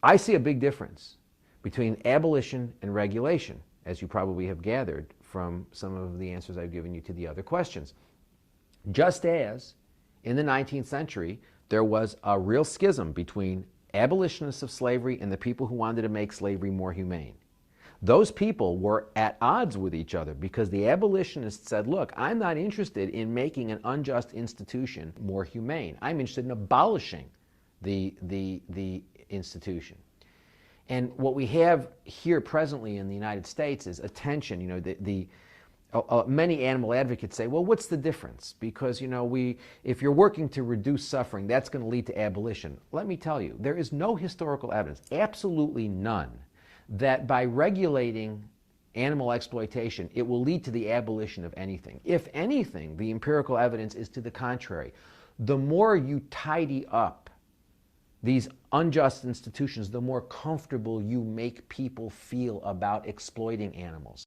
I see a big difference between abolition and regulation, as you probably have gathered from some of the answers I've given you to the other questions. Just as in the 19th century, there was a real schism between abolitionists of slavery and the people who wanted to make slavery more humane. Those people were at odds with each other because the abolitionists said, look, I'm not interested in making an unjust institution more humane. I'm interested in abolishing the institution. And what we have here presently in the United States is a tension. You know, many animal advocates say, well, what's the difference? Because, you know, if you're working to reduce suffering, that's going to lead to abolition. Let me tell you, there is no historical evidence, absolutely none, that by regulating animal exploitation, it will lead to the abolition of anything. If anything, the empirical evidence is to the contrary. The more you tidy up these unjust institutions, the more comfortable you make people feel about exploiting animals.